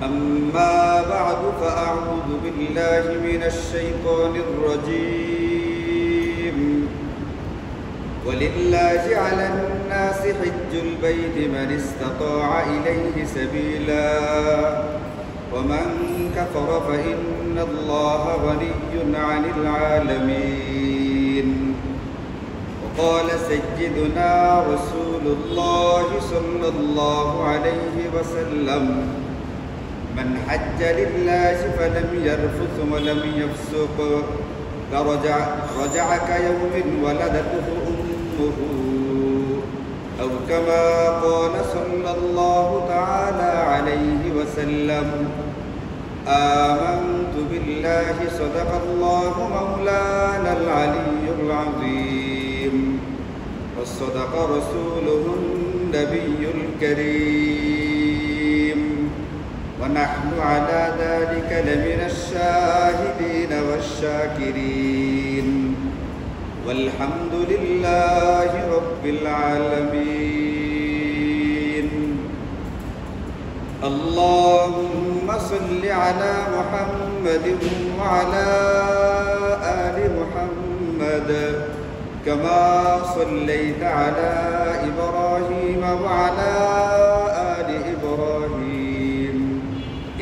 أما بعد فأعوذ بالله من الشيطان الرجيم ولله على الناس حج البيت من استطاع إليه سبيلا ومن كفر فإن الله غني عن العالمين وقال سيدنا رسول الله صلى الله عليه وسلم من حج لله فلم يرفث ولم يفسق رجع كيوم ولدته أمه أو كما قال صلى الله تعالى عليه وسلم آمنت بالله صدق الله مولانا العلي العظيم وصدق رسوله النبي الكريم ونحن على ذلك لمن الشاهدين والشاكرين والحمد لله رب العالمين اللهم صل على محمد وعلى آل محمد كما صليت على إبراهيم وعلى آل إبراهيم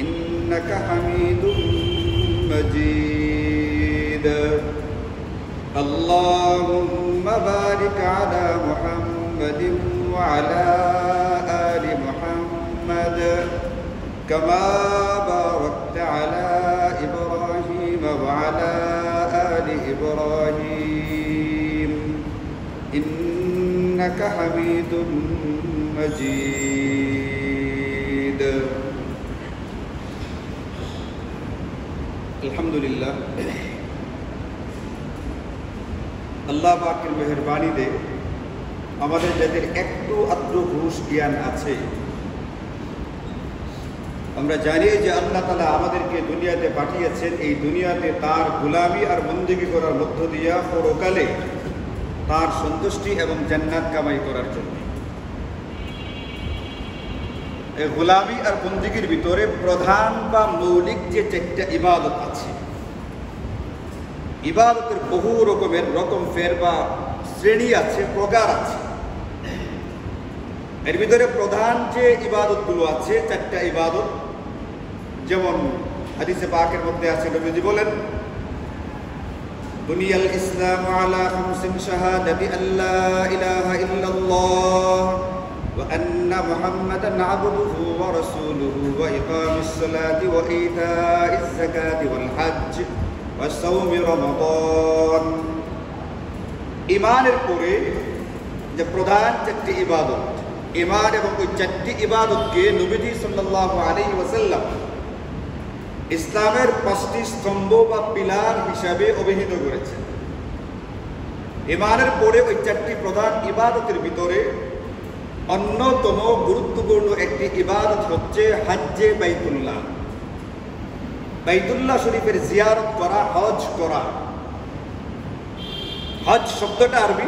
إنك حميد مجيد اللهم بارك على محمد وعلى آل محمد كما باركت على إبراهيم وعلى آل إبراهيم إنك حميد مجيد الحمد لله আল্লাহ পাকের মেহেরবানিতে আমাদের যাদের একটু আধটু হুঁশ জ্ঞান আছে আমরা জানি যে আল্লাহ তাআলা আমাদেরকে দুনিয়াতে পাঠিয়েছেন এই দুনিয়াতে তার গোলামি আর বন্দেগী করার মধ্য দিয়া পরকালে তার সন্তুষ্টি এবং জান্নাত কামাই করার জন্য। এই গোলামি আর বন্দেগীর ভিতরে প্রধান বা মৌলিক যে চারটা ইবাদত আছে, ইবাদতের বহু রকমের রকম ফের বা শ্রেণী আছে, প্রকার আছে। এর ভিতরে প্রধান যে ইবাদতগুলো আছে চারটা ইবাদত, যেমন হাদিসে পাকের মধ্যে আছে, নবীজি বলেন বুনিয়াল ইসলামু আলা খামসিন শাহাদাতি আল্লা ইলাহা ইল্লাল্লাহ ওয়া আন্না মুহাম্মাদান আবদুহু ওয়া রাসূলুহু ওয়া ইকামিস সালাতি ওয়া ইতাইজ যাকাতি ওয়াল হজ্জ ওয়া সাওমি রমাদান। ঈমানের পরে যে প্রধান চারটি ইবাদত, ঈমান এবং ওই চারটি ইবাদতকে নবীজি সাল্লাল্লাহু আলাইহি ওয়াসাল্লাম ইসলামের 5টি স্তম্ভ বা পিলার হিসাবে অভিহিত করেছেন। ঈমানের পরে ওই চারটি প্রধান ইবাদতের ভিতরে অন্যতম গুরুত্বপূর্ণ একটি ইবাদত হচ্ছে হজ্জে বাইতুল্লাহ। বাইতুল্লাহ শরীফের জিয়ারত করা, হজ করা। হজ শব্দটা আরবি,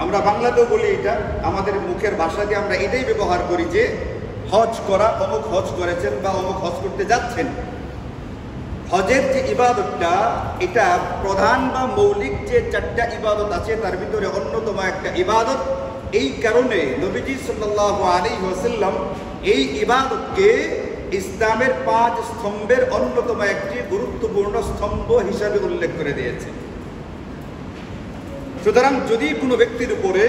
আমরা বাংলাতেও বলি এটা, আমাদের মুখের ভাষা দিয়ে আমরা এটাই ব্যবহার করি যে হজ করা, অমুক হজ করেছেন বা অমুক হজ করতে যাচ্ছেন। হজের যে ইবাদতটা, এটা প্রধান বা মৌলিক যে চারটা ইবাদত আছে তার ভিতরে অন্যতম একটা ইবাদত। এই কারণে নবীজি সাল্লাল্লাহু আলাইহি ওয়াসাল্লাম এই ইবাদতকে ইসলামের 5 স্তম্ভের অন্যতম একটি গুরুত্বপূর্ণ স্তম্ভ হিসাবে উল্লেখ করে দিয়েছেন। সুতরাং যদি কোনো ব্যক্তির উপরে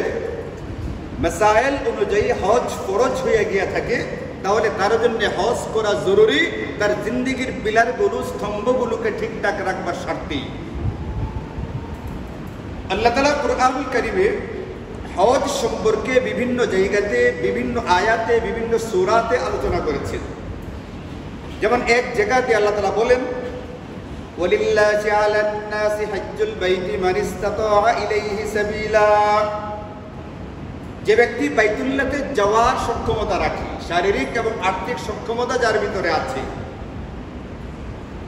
মাসাইল অনুযায়ী হজ ফরজ হয়ে গিয়ে থাকে, তাহলে তার জন্য হজ করা জরুরি, তার জিন্দেগির পিলারগুলো, স্তম্ভগুলোকে ঠিকঠাক রাখবার স্বার্থে। আল্লাহ তাআলা কুরআনুল কারীমে হজ সম্পর্কে বিভিন্ন জায়গাতে, বিভিন্ন আয়াতে, বিভিন্ন সূরাতে আলোচনা করেছেন। যেমন এক জায়গাতে আল্লাহ তাআলা বলেন ওয়ালিল্লাহি আলান নাসি হজ্জুল বাইতি মান ইসতাতাআ ইলাইহি সাবিলা। যে ব্যক্তি বাইতুল্লাহতে যাওয়ার সক্ষমতা রাখে, শারীরিক এবং আর্থিক সক্ষমতা যার ভিতরে আছে,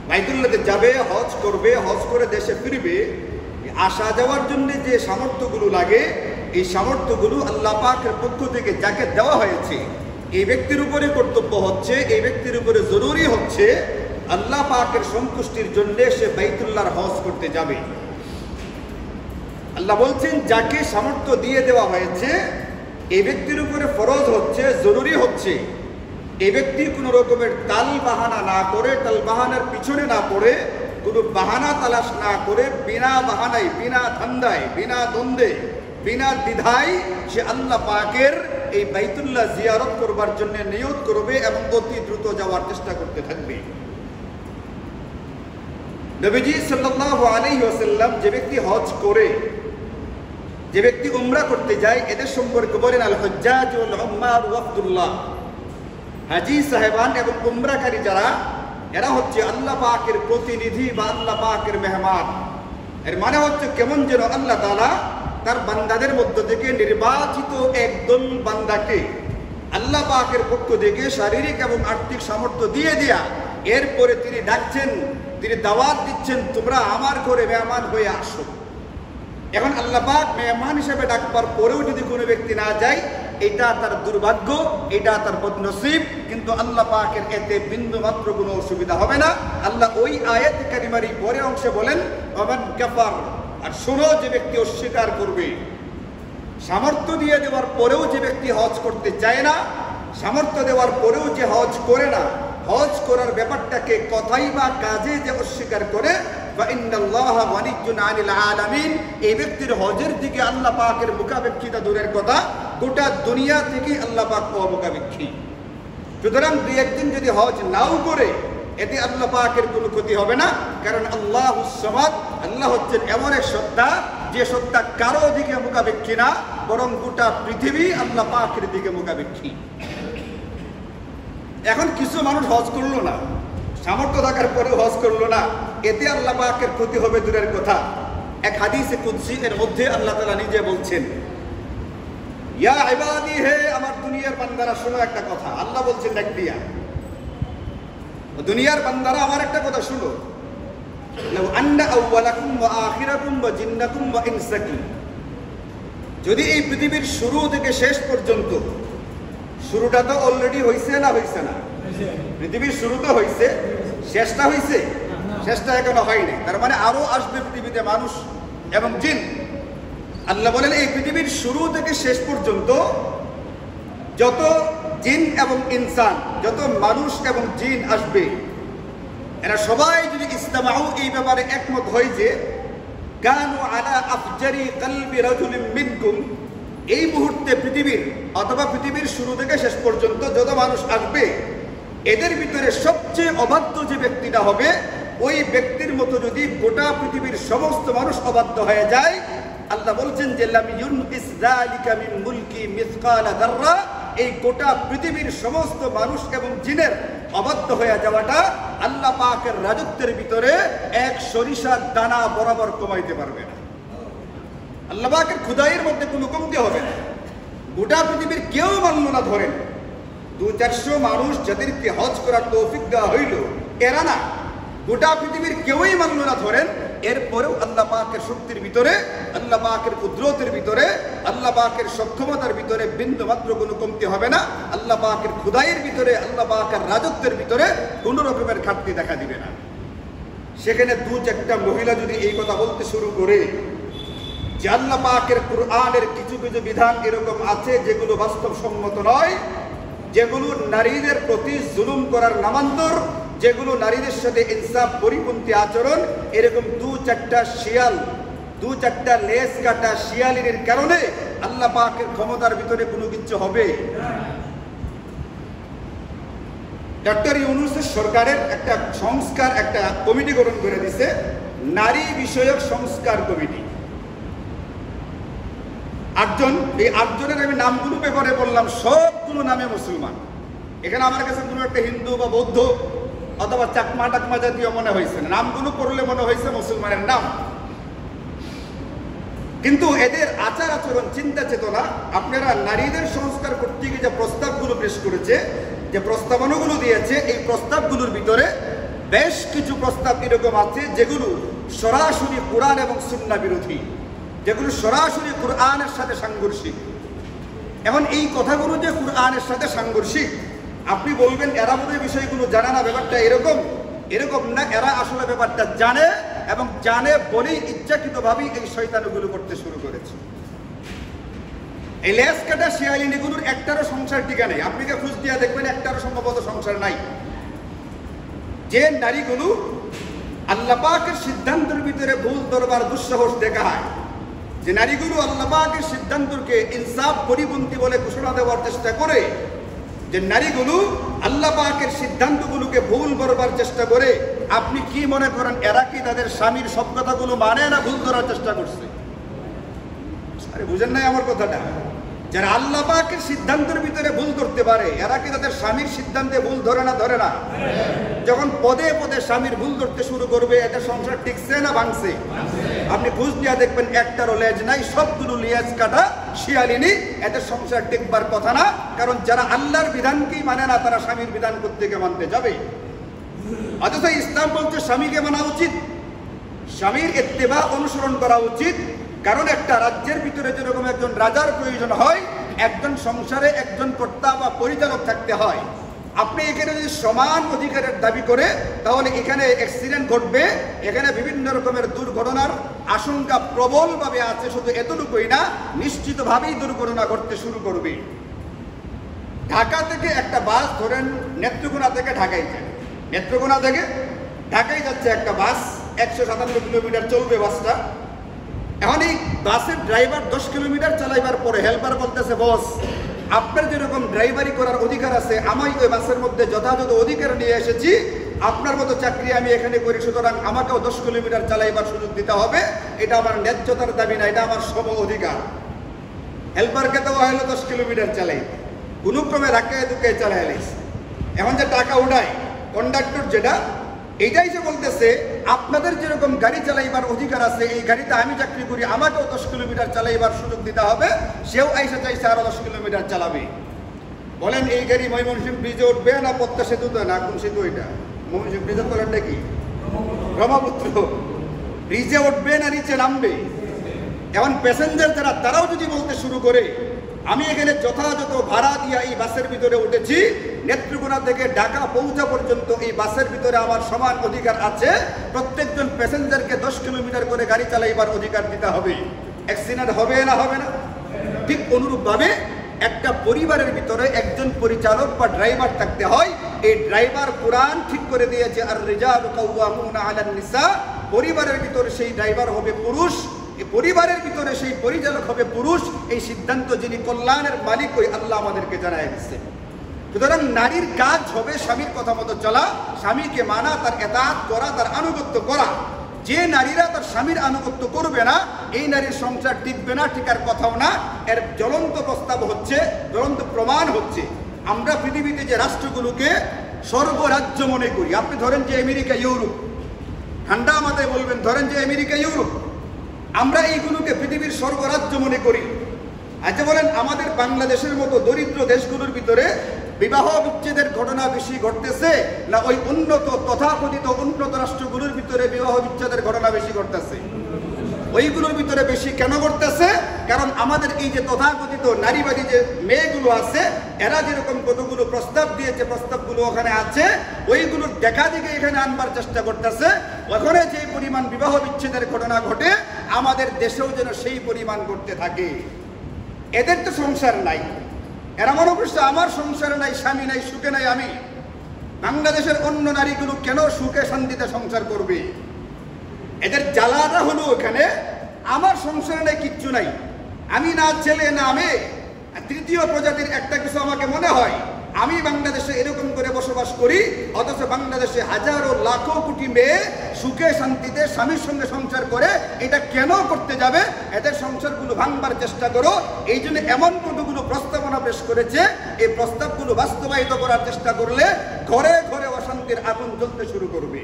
বাইতুল্লাহতে যাবে, হজ করবে, হজ করে দেশে ফিরবে, আসা যাওয়ার জন্য যে সামর্থ্যগুলো লাগে, এই সামর্থ্যগুলো আল্লাহ পাকের পক্ষ থেকে যাকে দেওয়া হয়েছে, এই ব্যক্তির উপরে কর্তব্য হচ্ছে, এই ব্যক্তির উপরে জরুরি হচ্ছে আল্লাহ পাকের সন্তুষ্টির জন্য সে বাইতুল্লাহর হজ করতে যাবে। আল্লাহ বলছেন যাকে সামর্থ্য দিয়ে দেওয়া হয়েছে এই ব্যক্তির উপরে ফরজ হচ্ছে, জরুরি হচ্ছে, এই ব্যক্তি কোনো রকমের তাল বাহানা না করে, তাল বাহানার পিছনে না পড়ে, কোনো বাহানা তালাশ না করে, বিনা বাহানায়, বিনা ধান্দায়, বিনা দ্বন্দ্বে, বিনা দ্বিধায় সে আল্লাহ পাকের এই বাইতুল্লাহ জিয়ারত করবার জন্য নিয়ত করবে এবং অতি দ্রুত যাওয়ার চেষ্টা করতে থাকবে। নবীজি সাল্লাল্লাহু আলাইহি ওয়াসাল্লাম যে ব্যক্তি হজ করে, যে ব্যক্তি উমরা করতে যায়, এদের সম্পর্কে বলেন আল হুজ্জাজ ওয়াল উম্মার ওয়াফদুল্লাহ। হাজী সাহেবান এবং উমরাকারী যারা, এরা হচ্ছে আল্লাহ পাকের প্রতিনিধি বা আল্লাহ পাকের মেহমান। এর মানে হচ্ছে কেমন যেন আল্লাহ তাআলা তার বান্দাদের মধ্য থেকে নির্বাচিত একদল বান্দাকে আল্লাহ পাকের পক্ষ থেকে শারীরিক এবং আর্থিক সামর্থ্য দিয়ে দেয়া, এরপরে তিনি ডাকছেন, তিনি দাওয়াত দিচ্ছেন, তোমরা আমার ঘরে মেহমান হয়ে আসো। এখন আল্লাহ পাক মেহমান হিসেবে ডাকবার পরেও যদি কোনো ব্যক্তি না যায়, এটা তার দুর্ভাগ্য, এটা তার বদনসিব, কিন্তু আল্লাহ পাকের এতে বিন্দু মাত্র কোনো অসুবিধা হবে না। আল্লাহ ওই আয়াত কারিমারই পরের অংশে বলেন ওয়ামান কাফার, আর শোনো যে ব্যক্তি অস্বীকার করবে, সামর্থ্য দিয়ে দেওয়ার পরেও যে ব্যক্তি হজ করতে চায় না, সামর্থ্য দেওয়ার পরেও যে হজ করে না, হজ করার ব্যাপারটাকে কথাই বা কাজে যে অস্বীকার করে, ফাইন্নাল্লাহা ওয়ানিয়্যুন আনিল আলামিন, এই ব্যক্তির হজের দিকে আল্লাহ পাকের মুখাপেক্ষিতা দূরের কথা, গোটা দুনিয়া থেকে আল্লাহ পাক অমুখাপেক্ষী। সুতরাং দুই একদিন যদি হজ নাও করে, এতে আল্লাহ পাকের কোনো ক্ষতি হবে না, কারণ আল্লাহুস সামাদ, আল্লাহ হচ্ছেন এমন এক সত্তা যে সত্তা কারো দিকে মুখাপেক্ষী না, বরং গোটা পৃথিবী আল্লাহ পাকের দিকে মুখাপেক্ষী। এখন কিছু মানুষ হজ করলো না, সামর্থ্য থাকার পরেও হজ করলো না, এতে আল্লাহ পাকের ক্ষতি হবে দূরের কথা। এক হাদিসে কুদসি এর মধ্যে আল্লাহ তাআলা নিজে বলছেন, ইয়া ইবাদি, হে আমার দুনিয়ার বান্দারা শোনো একটা কথা। আল্লাহ বলছেন ডাক দিয়া, দুনিয়ার বান্দারা আমার একটা কথা শুনো, লাউ আন্না আউওয়ালাকুম ওয়া আখিরাকুম ওয়া জিন্নাকুম ওয়া ইনসাকুম, যদি এই পৃথিবীর শুরু থেকে শেষ পর্যন্ত, শুরুটা তো অলরেডি হইছে না হইছে না? পৃথিবীর শুরু তো হইছে, শেষটা হইছে? শেষটা এখনো হয়নি। তার মানে আরো আসবে পৃথিবীতে মানুষ এবং জিন। আল্লাহ বলেন এই পৃথিবীর শুরু থেকে শেষ পর্যন্ত যত জিন এবং ইনসান, যত মানুষ এবং জিন আসবে, এরা সবাই যদি ইসলামাউ এই ব্যাপারে একমত হয় যে কানু আলা আফজারি কলবি রাজুলিন মিনকুম, এই মুহূর্তে পৃথিবীর অথবা পৃথিবীর শুরু থেকে শেষ পর্যন্ত যত মানুষ আসবে, এদের ভিতরে সবচেয়ে অবাধ্য যে ব্যক্তিটা হবে, ওই ব্যক্তির মতো যদি গোটা পৃথিবীর সমস্ত মানুষ অবাধ্য হয়ে যায়, আল্লাহ বলছেন যে লাম ইউনকিস যালিকা মিন মুলকি মিসকালা যাররা, এই গোটা পৃথিবীর সমস্ত মানুষ এবং জিনের অবাধ্য হয়ে যাওয়াটা আল্লাহ পাকের রাজত্বের ভিতরে এক সরিষার দানা বরাবর কমাইতে পারবে না। আল্লাহ পাকের খুদাইয়ের মধ্যে কোনো কমতি হবে না। গোটা পৃথিবীর কেউ মানল না, ধরেন 200-400 মানুষ যাদেরকে হজ করার তৌফিক দেওয়া হইল, এরা না, গোটা পৃথিবীর কেউই মানল না ধরেন, এরপরেও আল্লাহ পাকের শক্তির ভিতরে, আল্লাহ পাকের কুদরতের ভিতরে, আল্লাহ পাকের সক্ষমতার ভিতরে বিন্দু মাত্র কোনো কমতি হবে না। আল্লাহ পাকের খুদাইয়ের ভিতরে, আল্লাহ পাকের রাজত্বের ভিতরে কোনো রকমের ঘাটতি দেখা দিবে না। সেখানে 2-4টা মহিলা যদি এই কথা বলতে শুরু করে যে আল্লাহ পাকের কুরআনের কিছু কিছু বিধান এরকম আছে যেগুলো বাস্তবসম্মত নয়, যেগুলো নারীদের প্রতি জুলুম করার নামান্তর, যেগুলো নারীদের সাথে ইনসাফ পরিপন্থী আচরণ, এরকম 2-4টা শিয়াল, 2-4টা লেজ কাটা শিয়ালিনের কারণে আল্লাহ পাকের ক্ষমতার ভিতরে কোনো কিছু হবে? ডক্টর ইউনূসের সরকারের একটা সংস্কার, একটা কমিটি গঠন করে দিছে, নারী বিষয়ক সংস্কার কমিটি। 8জন, এই 8জনের আমি নামগুলো পেপারে বললাম, সবগুলো নামে মুসলমান। এখানে আমার কাছে কোনো একটা হিন্দু বা বৌদ্ধ অথবা চাকমা টাকমা জাতীয় মনে হয়েছে না, নামগুলো পড়লে মনে হয়েছে মুসলমানের নাম। কিন্তু এদের আচার আচরণ, চিন্তা চেতনা, আপনারা নারীদের সংস্কার করতে গিয়ে যে প্রস্তাবগুলো পেশ করেছে, যে প্রস্তাবনাগুলো দিয়েছে, এই প্রস্তাবগুলোর ভিতরে বেশ কিছু প্রস্তাব এরকম আছে যেগুলো সরাসরি কোরআন এবং সুন্নাহ বিরোধী, যেগুলো সরাসরি কোরআনের সাথে সাংঘর্ষিক। এখন এই কথাগুলো যে কুরআনের সাথে সাংঘর্ষিক, আপনি বলবেন এরা বোধহয় বিষয়গুলো জানে না, ব্যাপারটা এরকম না। এরা আসলে ব্যাপারটা জানে, এবং জানে বলেই ইচ্ছাকৃতভাবেই এই শয়তানগুলো করতে শুরু করেছে। এই লেস কাটা শিয়ালিনীগুলোর একটারও সংসার টিকা নেই। আপনি খোঁজ দিয়ে দেখবেন একটারও সম্ভবত সংসার নাই। যে নারীগুলো আল্লাহ পাকের সিদ্ধান্তের ভিতরে ভুল ধরবার দুঃসাহস দেখায়, যে নারীগুলো আল্লাহ পাকের সিদ্ধান্তকে ইনসাফ পরিপন্থী বলে ঘোষণা দেওয়ার চেষ্টা করে, যে নারীগুলো আল্লাহ পাকের সিদ্ধান্তগুলোকে ভুল করবার চেষ্টা করে, আপনি কি মনে করেন এরা কি তাদের স্বামীর সব কথাগুলো মানে না ভুল ধরার চেষ্টা করছে? আরে বুঝেন নাই আমার কথাটা? যারা আল্লাহ পাকের সিদ্ধান্তের ভিতরে ভুল করতে পারে, এরা কি তাদের স্বামীর সিদ্ধান্তে ভুল ধরে না? যখন পদে পদে স্বামীর ভুল ধরতে শুরু করবে, এদের সংসার টিকছে না ভাঙছে? আপনি খোঁজ দিয়ে দেখবেন একটারও লেজ নাই, সবগুলো লেজ কাটা শিয়ালিনী। এদের সংসার টিকবার কথা না, কারণ যারা আল্লাহর বিধানকেই মানে না, তারা স্বামীর বিধান কোত্থেকে মানতে যাবে? অথচ ইসলাম বলছে স্বামীকে মানা উচিত, স্বামীর ইত্তেবা অনুসরণ করা উচিত। কারণ একটা রাজ্যের ভিতরে যেরকম একজন রাজার প্রয়োজন হয়, একজন সংসারে একজন কর্তা বা পরিচালক থাকতে হয়। আপনি এখানে যদি সমান অধিকারের দাবি করে, তাহলে এখানে অ্যাক্সিডেন্ট ঘটবে, এখানে বিভিন্ন রকমের দুর্ঘটনার আশঙ্কা প্রবলভাবে আছে। শুধু এতটুকুই না, নিশ্চিতভাবেই দুর্ঘটনা ঘটতে শুরু করবে। ঢাকা থেকে একটা বাস ধরেন নেত্রকোনা থেকে ঢাকায় যায়, নেত্রকোনা থেকে ঢাকায় যাচ্ছে একটা বাস, 157 কিলোমিটার চলবে বাসটা। এখন এই বাসের ড্রাইভার 10 কিলোমিটার চালাইবার পরে হেল্পার বলতেছে, বস আপনার যেরকম ড্রাইভারি করার অধিকার আছে, আমি ওই বাসের মধ্যে যথাযথ অধিকার নিয়ে এসেছি, আপনার মতো চাকরি আমি এখানে করি, সুতরাং আমাকেও 10 কিলোমিটার চালাইবার সুযোগ দিতে হবে। এটা আমার ন্যায্যতার দাবি না, এটা আমার সম অধিকার। হেল্পারকে দেওয়া হলো 10 কিলোমিটার চালাই, কোনো ক্রমে ধাক্কায় ধুকায় চালাই। এখন যে টাকা উঠায় কন্ডাক্টর, যেটা এইটাই যে বলতেছে আপনাদের যেরকম গাড়ি চালাইবার অধিকার আছে, এই গাড়িতে আমি চাকরি করি, আমাকেও 10 কিলোমিটার চালাইবার সুযোগ দিতে হবে। সেও আইসা চাইছে আরো 10 কিলোমিটার চালাবে। বলেন এই গাড়ি ময়মনসিংহ ব্রিজে উঠবে না পদ্মা সেতুতে? না, কোন সেতু এটা? ময়মনসিংহ ব্রিজের তলাটা কি? ব্রহ্মপুত্র। ব্রিজে উঠবে না নিচে নামবে? এখন প্যাসেঞ্জার যারা, তারাও যদি বলতে শুরু করে আমি এখানে যথাযথ ভাড়া দিয়ে এই বাসের ভিতরে উঠেছি, নেত্রকোনা থেকে ঢাকা পৌঁছা পর্যন্ত এই বাসের ভিতরে আমার সমান অধিকার আছে, প্রত্যেকজন প্যাসেঞ্জারকে 10 কিলোমিটার করে গাড়ি চালাইবার অধিকার দিতে হবে, অ্যাক্সিডেন্ট হবে না হবে না? ঠিক অনুরূপভাবে একটা পরিবারের ভিতরে একজন পরিচালক বা ড্রাইভার থাকতে হয়। এই ড্রাইভার কোরআন ঠিক করে দিয়েছে, আর রিজালু কাওয়ামুনা আলান নিসা, পরিবারের ভিতরে সেই ড্রাইভার হবে পুরুষ, এই পরিবারের ভিতরে সেই পরিচালক হবে পুরুষ। এই সিদ্ধান্ত যিনি কল্যাণের মালিক, ওই আল্লাহ আমাদেরকে জানায় দিচ্ছে। সুতরাং নারীর কাজ হবে স্বামীর কথা মতো চলা, স্বামীকে মানা, তার এতাআত করা, তার আনুগত্য করা। যে নারীরা তার স্বামীর আনুগত্য করবে না, এই নারীর সংসার টিকবে না, টিকার কথাও না। এর জ্বলন্ত প্রস্তাব হচ্ছে, জ্বলন্ত প্রমাণ হচ্ছে, আমরা পৃথিবীতে যে রাষ্ট্রগুলোকে স্বর্গরাজ্য মনে করি, আপনি ধরেন যে আমেরিকা, ইউরোপ, ঠান্ডা মাথায় বলবেন, ধরেন যে আমেরিকা, ইউরোপ, আমরা এইগুলোকে পৃথিবীর স্বর্গরাজ্য মনে করি। আচ্ছা বলেন, আমাদের বাংলাদেশের মতো দরিদ্র দেশগুলোর ভিতরে বিবাহ বিচ্ছেদের ঘটনা বেশি ঘটতেছে, না ওই উন্নত তথাকথিত উন্নত রাষ্ট্রগুলোর ভিতরে বিবাহ বিচ্ছেদের ঘটনা বেশি ঘটতেছে? ওইগুলোর ভিতরে বেশি কেন ঘটতেছে? কারণ আমাদের এই যে তথাকথিত নারীবাদী যে মেয়েগুলো আছে, এরা যেরকম কতগুলো প্রস্তাব দিয়েছে, প্রস্তাবগুলো ওখানে আছে, ওইগুলোর দেখা দিকে এখানে আনবার চেষ্টা করতেছে। ওখানে যে পরিমাণ বিবাহ বিচ্ছেদের ঘটনা ঘটে, আমাদের দেশেও যেন সেই পরিমাণ ঘটতে থাকে। এদের তো সংসার নাই, এরা মনে করছে আমার সংসার নাই, স্বামী নাই, সুখে নাই আমি। বাংলাদেশের অন্য নারীগুলো কেন সুখে শান্তিতে সংসার করবে? এদের জ্বালাটা হলো ওখানে আমার সংসারে নাই, কিচ্ছু নাই, আমি না ছেলে না মেয়ে, তৃতীয় প্রজাতির একটা কিছু আমাকে মনে হয়। আমি বাংলাদেশে এরকম করে বসবাস করি, অথচ বাংলাদেশে হাজারো লাখো কোটি মেয়ে সুখে শান্তিতে স্বামীর সঙ্গে সংসার করে। এটা কেন করতে যাবে? এদের সংসারগুলো ভাঙবার চেষ্টা করো। এই জন্য এমন কতগুলো প্রস্তাবনা পেশ করেছে, এই প্রস্তাবগুলো বাস্তবায়িত করার চেষ্টা করলে ঘরে ঘরে অশান্তির আগুন জ্বলতে শুরু করবে।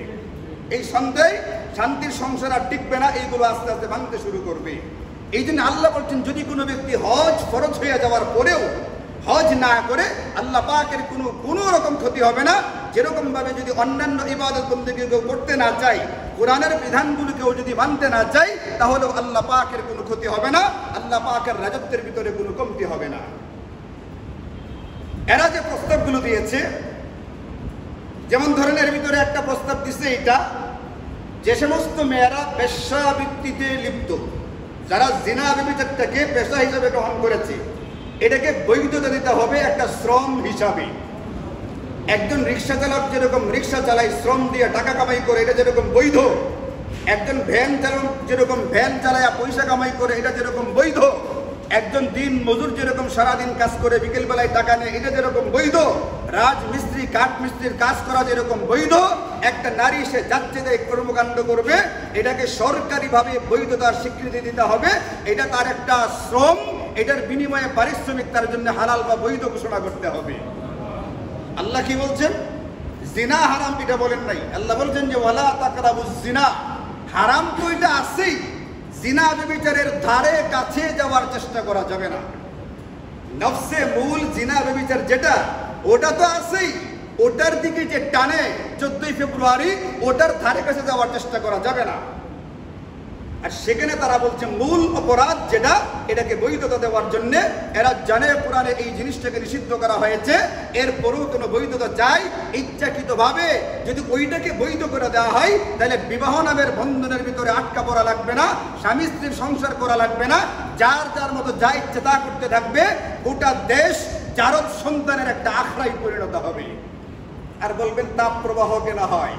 এই সন্দেহ শান্তির সংসার আর টিকবে না, এইগুলো আস্তে আস্তে ভাঙতে শুরু করবে। এই জন্য আল্লাহ বলছেন, যদি কোনো ব্যক্তি হজ ফরজ হয়ে যাওয়ার পরেও হজ না করে, আল্লাহ পাকের কোনো রকম ক্ষতি হবে না। যেরকম ভাবে যদি অন্যান্য ইবাদত বন্দেগী কেউ করতে না চাই, কোরআনের বিধানগুলো কেউ যদি মানতে না চাই, তাহলেও আল্লাহ পাকের কোনো ক্ষতি হবে না, আল্লাহ পাকের রাজত্বের ভিতরে কোনো কমতি হবে না। এরা যে প্রস্তাবগুলো দিয়েছে, যেমন ধরেন এর ভিতরে একটা প্রস্তাব দিচ্ছে এটা, যে সমস্ত মেয়েরা বেশ্যাবৃত্তিতে লিপ্ত, যারা জিনা ব্যভিচারটাকে পেশা হিসেবে গ্রহণ করেছে, এটাকে বৈধতা দিতে হবে একটা শ্রম হিসাবে। একজন রিক্সা চালক যেরকম রিক্সা চালায়, শ্রম দিয়ে টাকা কামাই করে, এটা যেরকম বৈধ। একজন ভ্যান চালক যেরকম ভ্যান চালায় পয়সা কামাই করে, এটা যেরকম বৈধ। একজন দিন মজুর যেরকম সারাদিন কাজ করে বিকেল বেলায় টাকা নেয়, এটা যেরকম বৈধ। রাজমিস্ত্রি কাঠ মিস্ত্রির কাজ করা যেরকম বৈধ, একটা নারী সে যাচ্ছে যে কর্মকাণ্ড করবে, এটাকে সরকারিভাবে বৈধতার স্বীকৃতি দিতে হবে। এটা তার একটা শ্রম, এটার বিনিময়ে পারিশ্রমিক তার জন্য হালাল বা বৈধ ঘোষণা করতে হবে। আল্লাহ কি বলছেন? জিনা হারাম এটা বলেন নাই। আল্লাহ বলছেন যে ওয়ালা তাকরাবুজ জিনা, হারাম তো এটা আছেই, জিনা ব্যভিচারের ধারে কাছে যাওয়ার চেষ্টা করা যাবে না। নফসে মূল জিনা ব্যভিচার যেটা, ওটা তো আছেই, ওটার দিকে যে টানে 14 ফেব্রুয়ারি, ওটার ধারে কাছে যাওয়ার চেষ্টা করা যাবে না। আর সেখানে তারা বলছে মূল অপরাধ যেটা, এটাকে বৈধতা দেওয়ার জন্য এরা জানে কোরআনে এই জিনিসটাকে নিষিদ্ধ করা হয়েছে, এরপরেও কোনো বৈধতা চাই ইচ্ছাকৃতভাবে। যদি ওইটাকে বৈধ করে দেওয়া হয়, তাহলে বিবাহ নামের বন্ধনের ভিতরে আটকা পড়া লাগবে না, স্বামী স্ত্রীর সংসার করা লাগবে না, যার যার মতো যা ইচ্ছে তা করতে থাকবে। গোটা দেশ জারদ সন্তানের একটা আখড়ায় পরিণত হবে। আর বলবেন তাপ প্রবাহ কেন হয়,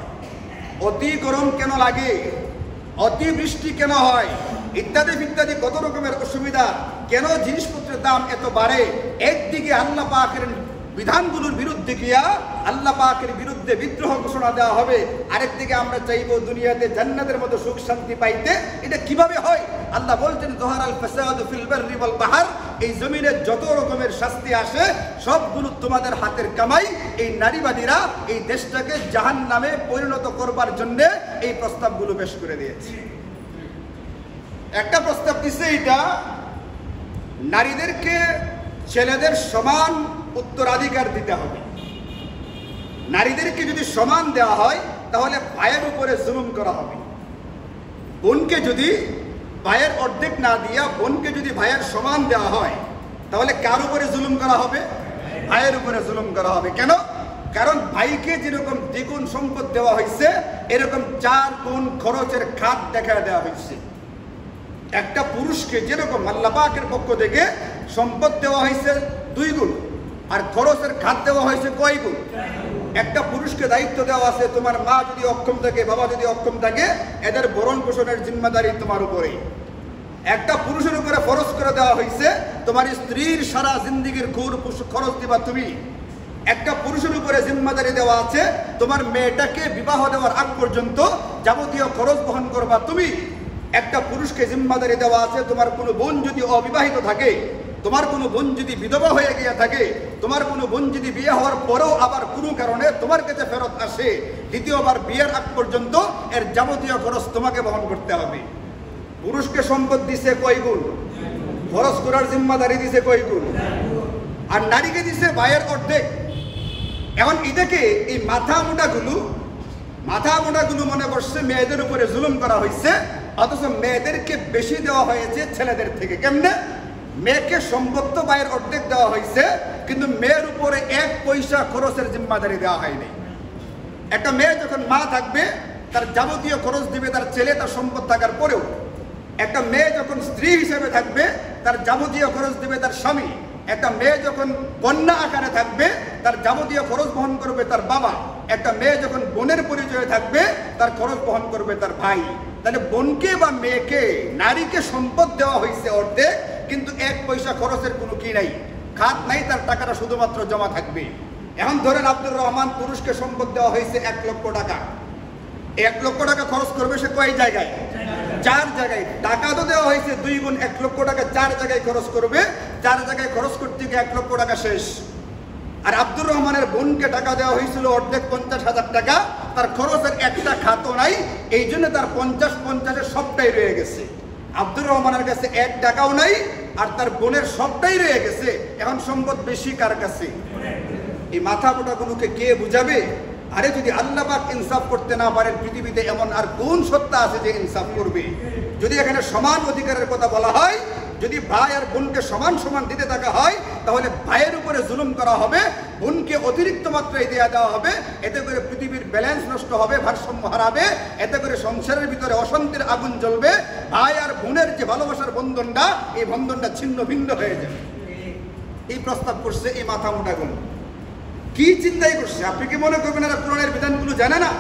অতি গরম কেন লাগে, অতিবৃষ্টি কেন হয়, ইত্যাদি ইত্যাদি কত রকমের অসুবিধা, কেন জিনিসপত্রের দাম এত বাড়ে। একদিকে আল্লাহ পাকের বিধানগুলোর বিরুদ্ধে গিয়া আল্লাহ পাকের বিরুদ্ধে বিদ্রোহ ঘোষণা দেওয়া হবে, আরেকদিকে আমরা চাইবো দুনিয়াতে জান্নাতের মতো সুখ শান্তি পাইতে। এটা কিভাবে হয়? আল্লাহ বলছেন যহারাল ফাসাদু ফিল বাররি ওয়াল বাহর, এই জমিনে যত রকমের শাস্তি আসে সবগুলো তোমাদের হাতের কামাই। এই নারীবাদীরা এই দেশটাকে জাহান্নামে পরিণত করবার জন্য এই প্রস্তাবগুলো পেশ করে দিয়েছে। একটা প্রস্তাব দিচ্ছে এটা, নারীদেরকে ছেলেদের সমান উত্তরাধিকার দিতে হবে। নারীদেরকে যদি সমান দেওয়া হয়, তাহলে ভাইয়ের উপরে জুলুম করা হবে। বোনকে যদি ভাইয়ের অর্ধেক না দিয়া বোনকে যদি ভাইয়ের সমান দেওয়া হয়, তাহলে কার উপরে জুলুম করা হবে? ভাইয়ের উপরে জুলুম করা হবে। কেন? কারণ ভাইকে যেরকম দ্বিগুণ সম্পদ দেওয়া হয়েছে, এরকম 4 গুণ খরচের খাত দেখা দেওয়া হয়েছে। একটা পুরুষকে যেরকম আল্লাহ পাকের পক্ষ থেকে সম্পদ দেওয়া হয়েছে 2 গুণ, আর খরচের খাত দেওয়া হয়েছে কয় গুণ? একটা পুরুষকে দায়িত্ব দেওয়া আছে, তোমার মা যদি অক্ষম থাকে, বাবা যদি অক্ষম থাকে, এদের ভরণ পোষণের জিম্মাদারি তোমার উপরেই। একটা পুরুষের উপরে ফরজ করে দেওয়া হয়েছে, তোমার স্ত্রীর সারা জিন্দিগির খরচ দিবা তুমি। একটা পুরুষের উপরে জিম্মাদারি দেওয়া আছে, তোমার মেয়েটাকে বিবাহ দেওয়ার আগ পর্যন্ত যাবতীয় খরচ বহন করবা তুমি। একটা পুরুষকে জিম্মাদারি দেওয়া আছে, তোমার কোনো বোন যদি অবিবাহিত থাকে, তোমার কোনো বোন যদি বিধবা হয়ে গিয়ে থাকে, তোমার কোনো বোন যদি বিয়ে হওয়ার পরেও আবার কোনো কারণে তোমার কাছে ফেরত আসে, দ্বিতীয়বার বিয়ের আগ পর্যন্ত এর যাবতীয় খরচ তোমাকে বহন করতে হবে। পুরুষকে সম্পদ দিছে কয় গুণ? খরচ করার জিম্মাদারি দিছে কয় গুণ? আর নারীকে দিছে ভাইয়ের অর্ধেক। এখন এটাকে এই মাথা মোটাগুলো মনে করছে মেয়েদের উপরে জুলুম করা হয়েছে, অথচ মেয়েদেরকে বেশি দেওয়া হয়েছে ছেলেদের থেকে। কেমনে? মেয়েকে সম্পদ তো ভাইয়ের অর্ধেক দেওয়া হয়েছে, কিন্তু মেয়ের উপরে 1 পয়সা খরচের জিম্মাদারি দেওয়া হয়নি। একটা মেয়ে যখন মা থাকবে, তার যাবতীয় খরচ দিবে তার ছেলে, তার সম্পদ থাকার পরেও। একটা মেয়ে যখন স্ত্রী হিসেবে থাকবে, তার যাবতীয় খরচ দিবে তার স্বামী। একটা মেয়ে যখন কন্যা আকারে থাকবে, তার যাবতীয় খরচ বহন করবে তার বাবা। একটা মেয়ে যখন বোনের পরিচয়ে থাকবে, তার খরচ বহন করবে তার ভাই। তাহলে বোনকে বা মেয়েকে, নারীকে সম্পদ দেওয়া হয়েছে অর্ধেক, কিন্তু 1 পয়সা খরচের কোনো কি নাই, খাত নাই, তার টাকাটা শুধুমাত্র জমা থাকবে। এখন ধরেন আব্দুর রহমান, পুরুষকে সম্পদ দেওয়া হয়েছে 1 লক্ষ টাকা। 1 লক্ষ টাকা খরচ করবে সে কয় জায়গায়? 4 জায়গায়। টাকা তো দেওয়া হয়েছে 2 গুণ, 1 লক্ষ টাকা 4 জায়গায় খরচ করবে। 4 জায়গায় খরচ করতে গিয়ে 1 লক্ষ টাকা শেষ। আর আব্দুর রহমানের বোনকে টাকা দেওয়া হয়েছিল অর্ধেক 50,000 টাকা, তার খরচের একটা খাতও নাই, এই জন্য তার 50-50 সবটাই রয়ে গেছে। আব্দুর রহমানের কাছে 1 টাকাও নাই, আর তার বোনের সবটাই রয়ে গেছে। এখন সম্পদ বেশি কার কাছে? এই মাথা মোটাগুলোকে কে বুঝাবে? আরে যদি আল্লাহ পাক ইনসাফ করতে না পারেন, পৃথিবীতে এমন আর কোন সত্তা আছে যে ইনসাফ করবে? যদি এখানে সমান অধিকারের কথা বলা হয়, যদি ভাই আর বোনকে সমান সমান দিতে থাকা হয়, তাহলে ভাইয়ের উপরে জুলুম করা হবে, বোনকে অতিরিক্ত মাত্রায় দেওয়া হবে। এতে করে পৃথিবীর ব্যালেন্স নষ্ট হবে, ভারসাম্য হারাবে। এতে করে সংসারের ভিতরে অশান্তির আগুন জ্বলবে। ভাই আর বোনের যে ভালোবাসার বন্ধনটা, এই বন্ধনটা ছিন্ন ভিন্ন হয়ে যাবে। এই প্রস্তাব করছে এই মাথা মোটাগুলো। কি চিন্তাই করছে? আপনি কি মনে করবেন এরা কোরআনের বিধানগুলো জানে না?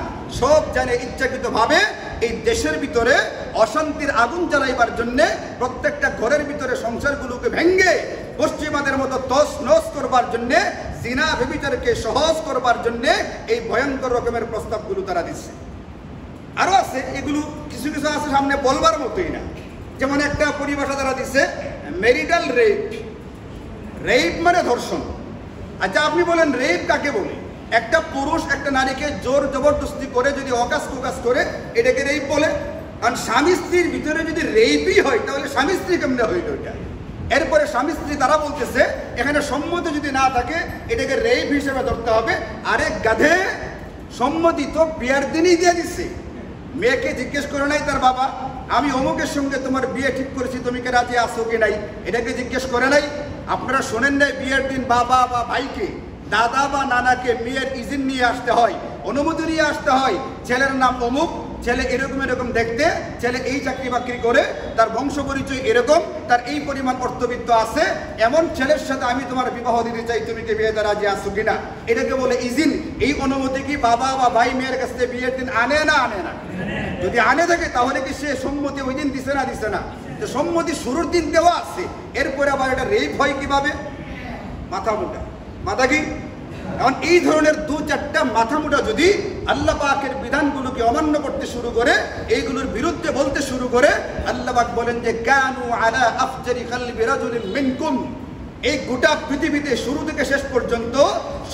সব জানে। ইচ্ছাকৃত ভাবে এই দেশের ভিতরে অশান্তির আগুন জ্বালাইবার জন্য, প্রত্যেকটা ঘরের ভিতরে সংসারগুলোকে ভেঙ্গে পশ্চিমাদের মতো তস নস করবার জন্য, জিনা ব্যভিচারকে সহজ করবার জন্য এই ভয়ঙ্কর রকমের প্রস্তাবগুলো তারা দিচ্ছে। আরো আছে, এগুলো কিছু কিছু আছে সামনে বলবার মতোই না। যেমন একটা পরিভাষা তারা দিচ্ছে ম্যারিটাল রেপ। রেপ মানে ধর্ষণ। আচ্ছা, আপনি বলেন রেপ কাকে বলে? একটা পুরুষ একটা নারীকে জোর জবরদস্তি করে যদি অকাশ কুকাশ করে, এটাকে রেপ বলে। কারণ স্বামী স্ত্রীর ভিতরে যদি রেপই হয়, তাহলে স্বামী স্ত্রী কেমনে হইল এটা? এরপরে স্বামী স্ত্রী তারা বলতেছে এখানে সম্মতি যদি না থাকে, এটাকে রেপ হিসেবে ধরতে হবে। আরে গাধে, সম্মতি তো বিয়ের দিনই দিয়ে দিচ্ছে। মেয়েকে জিজ্ঞেস করে নাই তার বাবা, আমি অমুকের সঙ্গে তোমার বিয়ে ঠিক করেছি, তুমি কে রাজি আসো কি নাই? এটাকে জিজ্ঞেস করে নাই। আপনারা শোনেন নাই বিয়ের দিন বাবা বা ভাইকে, দাদা বা নানাকে মেয়ের ইজিন নিয়ে আসতে হয়, অনুমতি নিয়ে আসতে হয়। ছেলের নাম অমুক, ছেলে এরকম এরকম দেখতে, ছেলে এই চাকরি বাকরি করে, তার বংশ পরিচয় এরকম, তার এই পরিমাণ অর্থবিত্ত আছে, এমন ছেলের সাথে আমি তোমার বিবাহ দিতে চাই, তুমি কি বিয়েতে রাজি আসো কিনা? এটাকে বলে ইজিন। এই অনুমতি কি বাবা বা ভাই মেয়ের কাছ থেকে বিয়ের দিন আনে না? আনে না। যদি আনে থাকে তাহলে কি সে সম্মতি ওই দিন দিছে না? দিছে না। তো সম্মতি শুরুর দিন দেওয়া আছে, এরপরে আবার এটা রেপ হয় কিভাবে? মাথা মোটা। মাথা কি? এখন এই ধরনের দু চারটা মাথা মোটা যদি আল্লাহ পাকের বিধানগুলোকে অমান্য করতে শুরু করে, এইগুলোর বিরুদ্ধে বলতে শুরু করে, আল্লাহ পাক বলেন যে কানু আলা আফজারি কলবি রাজুলিন মিনকুম। এই গোটা পৃথিবীতে শুরু থেকে শেষ পর্যন্ত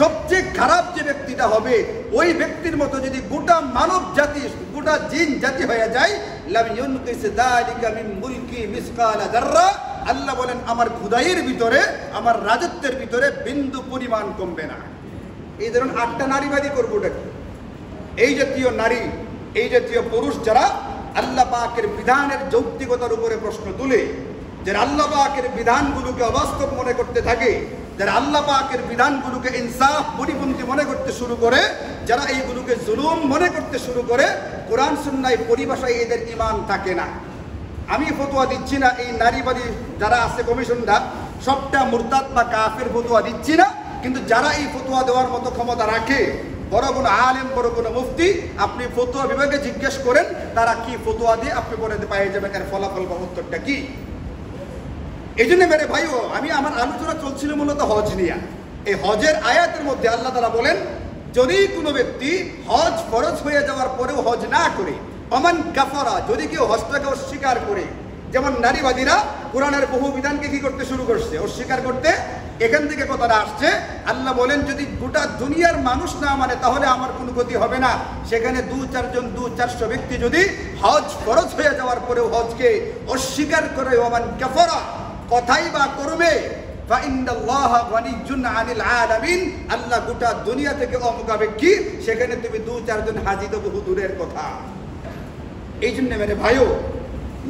সবচেয়ে খারাপ যে ব্যক্তিটা হবে, ওই ব্যক্তির মতো যদি গোটা মানব জাতি, গোটা জিন জাতি হয়ে যায়, লাম ইউনকিস যালিকা মিন মুলকি মিসকালা যাররা। আল্লাহ বলেন আমার খুদাইয়ের ভিতরে, আমার রাজত্বের ভিতরে বিন্দু পরিমাণ কমবে না। এই ধরুন 8টা নারীবাদী করবোটা কি? এই জাতীয় নারী, এই জাতীয় পুরুষ যারা আল্লাহ পাকের বিধানের যৌক্তিকতার উপরে প্রশ্ন তুলে, যারা আল্লাহ পাকের বিধানগুলোকে অবাস্তব মনে করতে থাকে, যারা আল্লাহ পাকের বিধানগুলোকে ইনসাফ পরিপন্থী মনে করতে শুরু করে, যারা এইগুলোকে জুলুম মনে করতে শুরু করে, কোরআন সুন্নাহর পরিভাষায় এদের ঈমান থাকে না। আমি ফতোয়া দিচ্ছি না এই নারীবাদী যারা আছে কমিশনটা সবটা মুরতাদ বা কাফের ফতোয়া দিচ্ছি না, কিন্তু যারা এই ফতোয়া দেওয়ার মতো ক্ষমতা রাখে, বড় কোনো আলেম, বড় কোনো মুফতি, আপনি ফতোয়া বিভাগে জিজ্ঞেস করেন তারা কি ফতোয়া দিয়ে, আপনি পরে পেয়ে যাবেন এর ফলাফল বা উত্তরটা কি। এই জন্য মেরে ভাইও, আমি আমার আলোচনা চলছিল মূলত হজ নিয়ে। এই হজের আয়াতের মধ্যে আল্লাহ তাআলা বলেন, যদি কোনো ব্যক্তি হজ ফরজ হয়ে যাওয়ার পরেও হজ না করে, অমান কাফারা, যদি কেউ হজটাকে অস্বীকার করে, যেমন নারীবাদীরা কোরআনের বহু বিধানকে কি করতে শুরু করছে? অস্বীকার করতে। এখান থেকে কথাটা আসছে। আল্লাহ বলেন যদি গোটা দুনিয়ার মানুষ না মানে তাহলে আমার কোনো ক্ষতি হবে না। সেখানে 2-4 ব্যক্তি যদি হজ ফরজ হয়ে যাওয়ার পরেও হজকে অস্বীকার করে, ওমান কাফারা, কথাই বা করবে, আল্লাহ গোটা দুনিয়া থেকে অমুখাপেক্ষী, সেখানে তুমি 2-4 জন হাজি তো বহু দূরের কথা। এই জন্য মেরে ভাইও,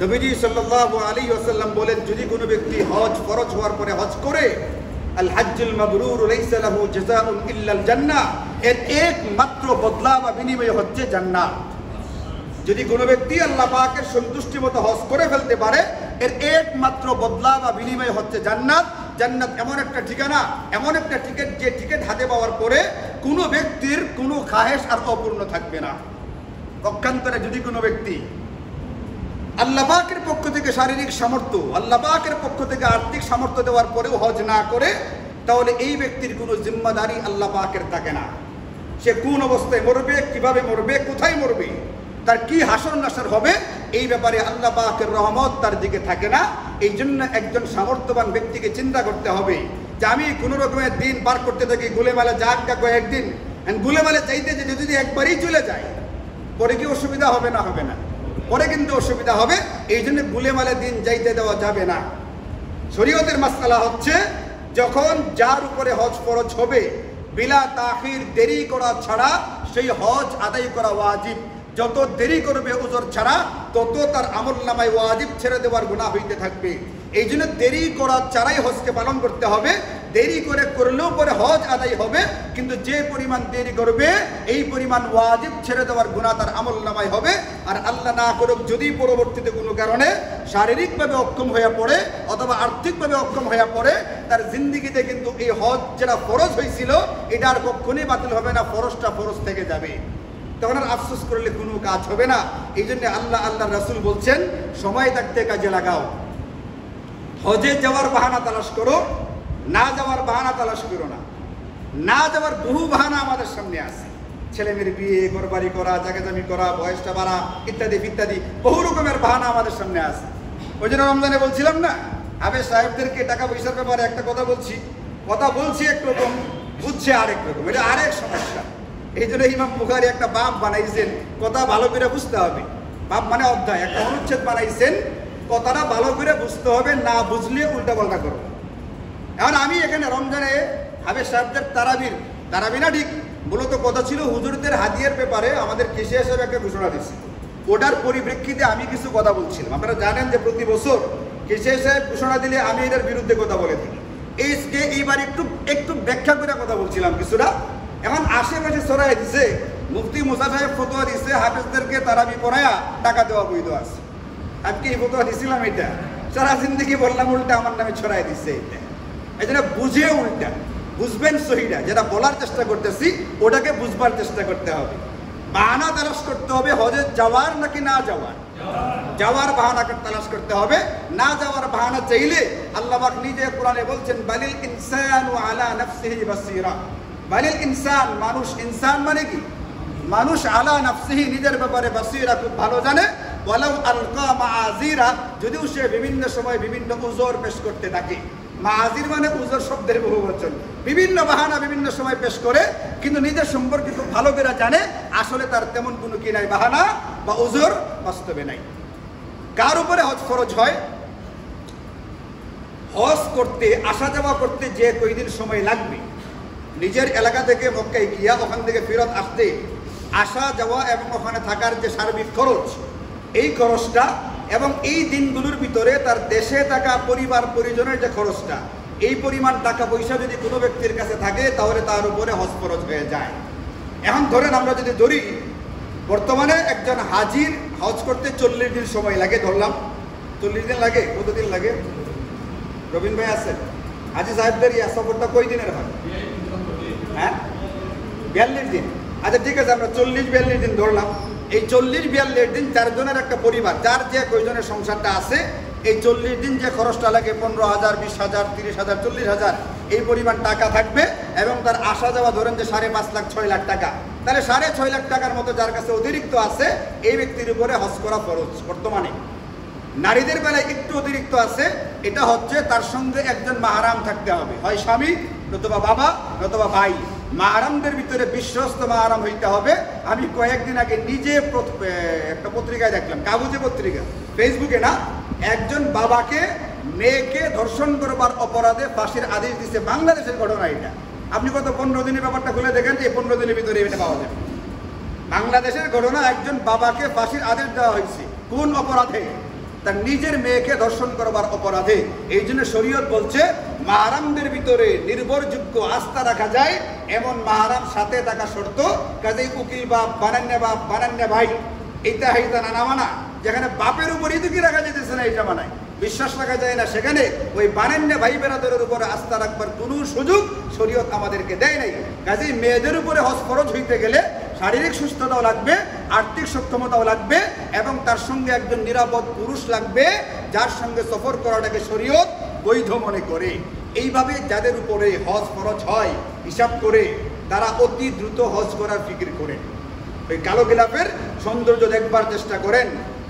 নবীজি সাল্লাল্লাহু আলাইহি ওয়াসাল্লাম বলেন যদি কোনো ব্যক্তি হজ ফরজ হওয়ার পরে হজ করে, আল হাজ্জুল মাবরুর লাইসা লাহু জাযাউন ইল্লাল জান্নাহ, এর একমাত্র বদলা বা বিনিময় হচ্ছে জান্নাত। যদি কোনো ব্যক্তি আল্লাহ পাকের সন্তুষ্টি মতো হজ করে ফেলতে পারে, এর একমাত্র বদলা বা বিনিময় হচ্ছে জান্নাত। জান্নাত এমন একটা ঠিকানা, এমন একটা টিকিট, যে টিকিট হাতে পাওয়ার পরে কোনো ব্যক্তির কোনো খাহেশ আর অপূর্ণ থাকবে না। পক্ষান্তরে যদি কোনো ব্যক্তি আল্লাহ পাকের পক্ষ থেকে শারীরিক সামর্থ্য, আল্লাহ পাকের পক্ষ থেকে আর্থিক সামর্থ্য দেওয়ার পরেও হজ না করে, তাহলে এই ব্যক্তির কোনো জিম্মাদারি আল্লাহ পাকের থাকে না। সে কোন অবস্থায় মরবে, কিভাবে মরবে, কোথায় মরবে, তার কি হাসর নাসর হবে, এই ব্যাপারে আল্লাহ পাকের রহমত তার দিকে থাকে না। এই জন্য একজন সামর্থ্যবান ব্যক্তিকে চিন্তা করতে হবে যে আমি কোনো রকমের দিন পার করতে থাকি, গুলেমালে যাক কয়েকদিন, গুলেমালে চাইতে যে যদি একবারই চলে যায় পরে কি অসুবিধা হবে না? হবে না, পরে কিন্তু অসুবিধা হবে। এই জন্য গুলেমালে দিন যাইতে দেওয়া যাবে না। শরীয়তের মাসআলা হচ্ছে যখন যার উপরে হজ ফরজ হবে, বিলা তাখির, দেরি করা ছাড়া সেই হজ আদায় করা ওয়াজিব। যত দেরি করবে উযর ছাড়া, তত তার আমলনামায় ওয়াজিব ছেড়ে দেওয়ার গুনাহ হইতে থাকবে। এই জন্য দেরি করা ছাড়াই হজকে পালন করতে হবে। দেরি করে করলেও পরে হজ আদায় হবে, কিন্তু যে পরিমাণ দেরি করবে এই পরিমাণ ওয়াজিব ছেড়ে দেওয়ার গুনাহ তার আমলনামায় হবে। আর আল্লাহ না করুক যদি পরবর্তীতে কোনো কারণে শারীরিকভাবে অক্ষম হয়ে পড়ে অথবা আর্থিকভাবে অক্ষম হয়ে পড়ে, তার জিন্দিগিতে কিন্তু এই হজ যেটা ফরজ হয়েছিল এটা আর কখনোই বাতিল হবে না, ফরজটা ফরজ থেকে যাবে। তখন আর আফসোস করলে কোনো কাজ হবে না। এই জন্য আল্লাহ রাসূল বলছেন সময় থাকতে কাজে লাগাও। হজে যাওয়ার বাহানা তালাশ করো, না যাওয়ার বাহানা তালাশ করো না। না যাওয়ার বহু বাহানা আমাদের সামনে আছে। ছেলে মেয়ের বিয়ে, ঘরবাড়ি করা, জায়গা জমি করা, বয়সটা বাড়া, ইত্যাদি ইত্যাদি বহু রকমের বাহানা আমাদের সামনে আছে। ওই জন্য রমজানে বলছিলাম না, আবে সাহেবদেরকে টাকা পয়সার ব্যাপারে একটা কথা বলছি একরকম, বুঝছে আরেক রকম, এটা আরেক সমস্যা। এই জন্য ইমাম বুখারী একটা বাব বানাইছেন, কথা ভালো করে বুঝতে হবে। বাব মানে অধ্যায়, একটা অনুচ্ছেদ বানাইছেন, কথাটা ভালো করে বুঝতে হবে, না বুঝলে উল্টা পাল্টা করো। এখন আমি এখানে রমজানে হাবেজ সাহেবদের তারাবি না ঠিক, মূলত কথা ছিল হুজুরদের হাদিয়ার ব্যাপারে আমাদের কেশিয়া সাহেব একটা ঘোষণা দিচ্ছে, ওটার পরিপ্রেক্ষিতে আমি কিছু কথা বলছিলাম। আপনারা জানেন যে প্রতি বছর কেশিয়া সাহেব ঘোষণা দিলে আমি এটার বিরুদ্ধে কথা বলে থাকি। এইবার একটু ব্যাখ্যা করে কথা বলছিলাম কিছুটা। এখন আশেপাশে ছড়াই দিছে, মুফতি মুসা সাহেব ফতোয়া দিচ্ছে হাফেজদেরকে তারাবি পড়ায়া টাকা দেওয়া বৈধ আছে। আমি কি এই ফতোয়া দিছিলাম? এটা সারা জিন্দেগি বললাম, উল্টা আমার নামে ছড়াই দিচ্ছে। এটা এই জন্য বুঝে উল্টা বুঝবেন সহিটা, যেটা বলার চেষ্টা করতেছি ওটাকে বুঝবার চেষ্টা করতে হবে। বাহানা তালাশ করতে হবে হজে যাওয়ার নাকি না যাওয়ার। যাওয়ার বাহানা তালাশ করতে হবে। না যাওয়ার বাহানা চাইলে আল্লাহ পাক নিজে কোরআনে বলছেন বালিল ইনসানু আলা নাফসিহি বাসীরা। বালিল ইনসান, মানুষ, ইনসান মানে কি? মানুষ আলা নাফসিহি, নিজের ব্যাপারে বাসীরা, খুব ভালো জানে। ওয়ালাউ আলকা মাআযিরা, যদিও সে বিভিন্ন সময় বিভিন্ন উযর পেশ করতে থাকে। মাআযির মানে উযর শব্দের বহুবচন, বিভিন্ন বাহানা বিভিন্ন সময় পেশ করে, কিন্তু নিজের সম্পর্কে খুব ভালো করে জানে আসলে তার তেমন কোনো কি নাই, বাহানা বা উযর বাস্তবে নাই। কার উপরে হজ ফরজ হয়? হজ করতে, আসা যাওয়া করতে যে কয়দিন সময় লাগবে, নিজের এলাকা থেকে মক্কায় গিয়া ওখান থেকে ফেরত আসতে আসা যাওয়া এবং ওখানে থাকার যে সার্বিক খরচ, এই খরচটা এবং এই দিনগুলোর ভিতরে তার দেশে থাকা পরিবার পরিজনের যে খরচটা, এই পরিমাণ টাকা পয়সা যদি কোনো ব্যক্তির কাছে থাকে তাহলে তার উপরে হজ ফরজ হয়ে যায়। এখন ধরেন আমরা যদি ধরি বর্তমানে একজন হাজির হজ করতে 40 দিন সময় লাগে, ধরলাম 40 দিন লাগে। কতদিন লাগে রবিন ভাই? আছেন হাজি সাহেবদের ইয়া সফরটা কয় দিনের হয়? হ্যাঁ, 42 দিন। আচ্ছা ঠিক আছে, আমরা 40-42 দিন ধরলাম। এই 40-42 দিন চারজনের একটা পরিবার, যার যে কয়জনের সংসারটা আছে, এই 40 দিন যে খরচটা লাগে 15,000, 20,000, 30,000, 40,000 এই পরিমাণ টাকা থাকবে। এবং তার আসা যাওয়া ধরেন যে 5.5 লাখ 6 লাখ টাকা, তাহলে 6.5 লাখ টাকার মতো যার কাছে অতিরিক্ত আছে, এই ব্যক্তির উপরে হজ করা ফরজ বর্তমানে। নারীদের বেলায় একটু অতিরিক্ত আছে, এটা হচ্ছে তার সঙ্গে একজন মাহরাম থাকতে হবে, হয় স্বামী নতুবা বাবা নতুবা ভাই। মাহরামদের ভিতরে বিশ্বস্ত মাহরাম হইতে হবে। আমি কয়েকদিন আগে নিজে একটা পত্রিকায় দেখলাম, কাগজে পত্রিকা, ফেসবুকে না, একজন বাবাকে মেয়েকে ধর্ষণ করবার অপরাধে ফাঁসির আদেশ দিচ্ছে। বাংলাদেশের ঘটনা এটা। আপনি কত 15 দিনের ব্যাপারটা খুলে দেখেন, এই 15 দিনের ভিতরে এটা পাওয়া যাবে। বাংলাদেশের ঘটনা, একজন বাবাকে ফাঁসির আদেশ দেওয়া হয়েছে। কোন অপরাধে? তার নিজের মেয়েকে ধর্ষণ করবার অপরাধে। এই জন্য শরীয়ত বলছে মাহরামদের ভিতরে নির্ভরযোগ্য আস্থা রাখা যায় এমন মাহরাম সাথে থাকা শর্ত। কাজেই উকিল বাপ, বানান্যা ভাই, এইটা হাইতা নানা মানা, যেখানে বাপের উপরই তো কি রাখা যেতেছে না, এটা মানায় বিশ্বাস রাখা যায় না, সেখানে ওই বানান্যা ভাই বেরাদরের উপরে আস্থা রাখবার কোনো সুযোগ শরীয়ত আমাদেরকে দেয় নাই। কাজেই মেয়েদের উপরে হজ ফরজ হইতে গেলে শারীরিক সুস্থতাও লাগবে, আর্থিক সক্ষমতাও লাগবে, এবং তার সঙ্গে একজন নিরাপদ পুরুষ লাগবে যার সঙ্গে সফর করাটাকে শরীয়ত বৈধ মনে করে। এইভাবে যাদের উপরে হজ ফরজ হয় হিসাব করে তারা অতি দ্রুত হজ করার ফিকির করেন। ওই কালো গিলাফের সৌন্দর্য দেখবার চেষ্টা করেন,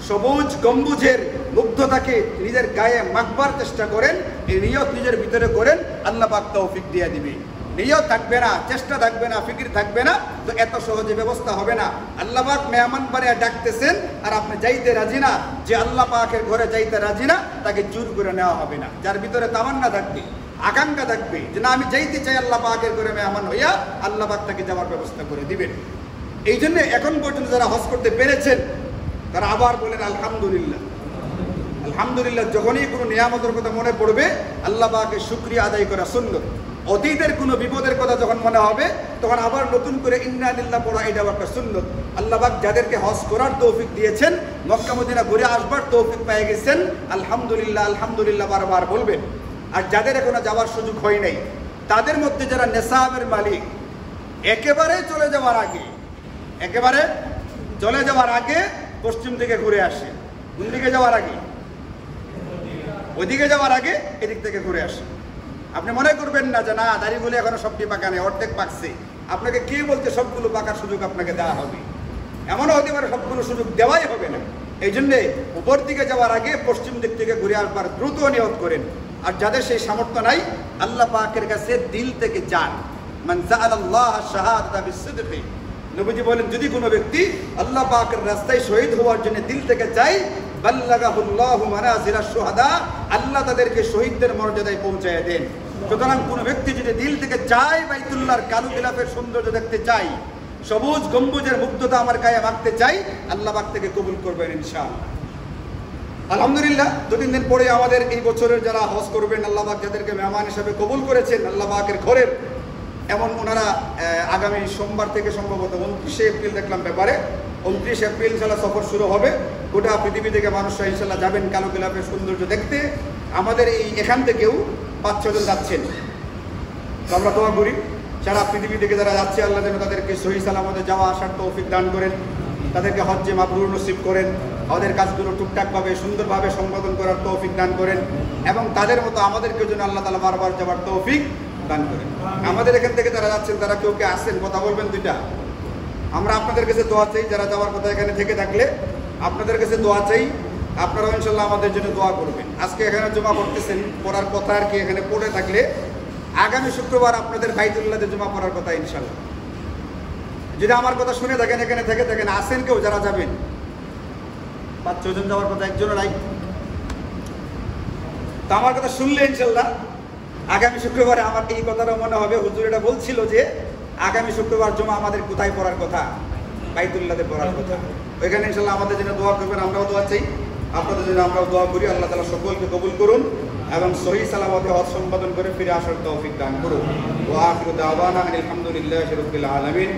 সবুজ গম্বুজের মুগ্ধতাকে নিজের গায়ে মাখবার চেষ্টা করেন। এই নিয়ত নিজের ভিতরে করেন, আল্লাহ পাক তৌফিক দিয়ে দিবে। নিয়ত থাকবে না, চেষ্টা থাকবে না, ফিকির থাকবে না, তো এত সহজে ব্যবস্থা হবে না। আল্লাহ পাক মেহমান বাড়িয়া ডাকতেছেন আর আপনি যাইতে রাজি না। যে আল্লাহ পাকের ঘরে যাইতে রাজি না তাকে জোর করে নেওয়া হবে না। যার ভিতরে তামান্না থাকবে, আকাঙ্ক্ষা থাকবে যে না আমি যাইতে চাই আল্লাহ পাকের ঘরে মেহমান হইয়া, আল্লাহ পাক তাকে যাওয়ার ব্যবস্থা করে দিবেন। এই জন্য এখন পর্যন্ত যারা হজ করতে পেরেছেন তারা আবার বলেন আলহামদুলিল্লাহ। আলহামদুলিল্লাহ, যখনই কোনো নিয়ামতের কথা মনে পড়বে আল্লাহ পাকের শুকরিয়া আদায় করা সুন্নত। অতীতের কোনো বিপদের কথা যখন মনে হবে তখন আবার নতুন করে ইন্না লিল্লাহ পড়া, এটাও একটা সুন্নত। আল্লাহ পাক যাদেরকে হজ করার তৌফিক দিয়েছেন, মক্কা মদিনা ঘুরে আসবার তৌফিক পেয়ে গেছেন, আলহামদুলিল্লাহ আলহামদুলিল্লাহ বারবার বলবেন। আর যাদের এখনো যাওয়ার সুযোগ হয় নাই, তাদের মধ্যে যারা নেশাবের মালিক, একেবারে চলে যাওয়ার আগে পশ্চিম দিকে ঘুরে আসে। কোন দিকে যাওয়ার আগে? ওইদিকে যাওয়ার আগে এদিক থেকে ঘুরে আসে। আপনি মনে করবেন না যে না দাড়িগুলো এখনো সবটি পাকা নেই, অর্ধেক পাকছে। আপনাকে কে বলতে সবগুলো পাকার সুযোগ আপনাকে দেওয়া হবে? এমনও হতে পারে সবগুলো সুযোগ দেওয়াই হবে না। এই জন্যে উপর দিকে যাওয়ার আগে পশ্চিম দিক থেকে ঘুরে আসবার দ্রুত নিয়ত করেন। আর যাদের সেই সামর্থ্য নাই, আল্লাহ পাকের কাছে দিল থেকে যান। মান সাআলাল্লাহ শাহাদাতা বিসিদকি, নবীজি বলেন যদি কোনো ব্যক্তি আল্লাহ পাকের রাস্তায় শহীদ হওয়ার জন্য দিল থেকে চায়, বাল্লাগাহুল্লাহু মানাজিলাশ শুহাদা, আল্লাহ তাদেরকে শহীদদের মর্যাদায় পৌঁছায় দেন। সুতরাং কোনো ব্যক্তি যদি দিল থেকে চায় বাইতুল্লাহর কালো গিলাফের সৌন্দর্য দেখতে চাই, সবুজ গম্বুজের মুগ্ধতা আমার গায়ে মাখতে চাই, আল্লাহ পাক থেকে কবুল করবেন ইনশাআল্লাহ। আলহামদুলিল্লাহ, 2-3 দিন পরে আমাদের এই বছরের যারা হজ করবেন, আল্লাহ পাক যাদেরকে মেহমান হিসেবে কবুল করেছেন আল্লাহ পাকের ঘরের, এমন ওনারা আগামী সোমবার থেকে সম্ভবত 29 এপ্রিল দেখলাম ব্যাপারে, 29 এপ্রিল ইনশাল্লাহ সফর শুরু হবে। গোটা পৃথিবী থেকে মানুষরা ইনশাল্লাহ যাবেন কালো গিলাফের সৌন্দর্য দেখতে। আমাদের এখান থেকেও 5-6 জন যাচ্ছেন। তো আমরা দোয়া করি সারা পৃথিবী থেকে যারা যাচ্ছে আল্লাহ যেন তাদেরকে সহি সালামতে যাওয়া আসার তৌফিক দান করেন, তাদেরকে হজ্জে মাবরুর নসিব করেন, ওদের কাজগুলো টুকটাকভাবে সুন্দরভাবে সম্পাদন করার তৌফিক দান করেন, এবং তাদের মতো আমাদেরকে যেন আল্লাহ তাআলা বারবার যাওয়ার তৌফিক দান করেন। আমাদের এখান থেকে যারা যাচ্ছেন তারা কেউ কে আসছেন কথা বলবেন দুইটা। আমরা আপনাদের কাছে দোয়া চাই, যারা যাওয়ার কথা এখানে থেকে থাকলে আপনাদের কাছে দোয়া চাই, আপনারাও ইনশাল্লাহ আমাদের জন্য দোয়া করবেন। আজকে এখানে জমা করতেছেন, পড়ার কথা আর কি, এখানে পড়ে থাকলে আগামী শুক্রবার আপনাদের বাইতুল্লাহতে জমা পড়ার কথা ইনশাল্লাহ। যদি আমার কথা শুনে থাকেন, এখানে থেকে থাকেন, আসেন কেউ যারা যাবেন, 5-6 জন যাওয়ার কথা, একজনও নাই। তো আমার কথা শুনলে ইনশাল্লাহ আগামী শুক্রবারে আমার এই কথাটা মনে হবে, হুজুর এটা বলছিল যে আগামী শুক্রবার জমা আমাদের কোথায় পড়ার কথা? বাইতুল্লাহতে পড়ার কথা। ওইখানে ইনশাল্লাহ আমাদের জন্য দোয়া করবেন, আমরাও দোয়া চাই, আপনাদের জন্য আমরাও দোয়া করি। আল্লাহ তাআলা সকলকে কবুল করুন এবং সহি সালামতে হজ সম্পাদন করে ফিরে আসার তৌফিক দান করুন। ওয়া আখিরু দাওয়ানা আলহামদুলিল্লাহি রাব্বিল আলামিন।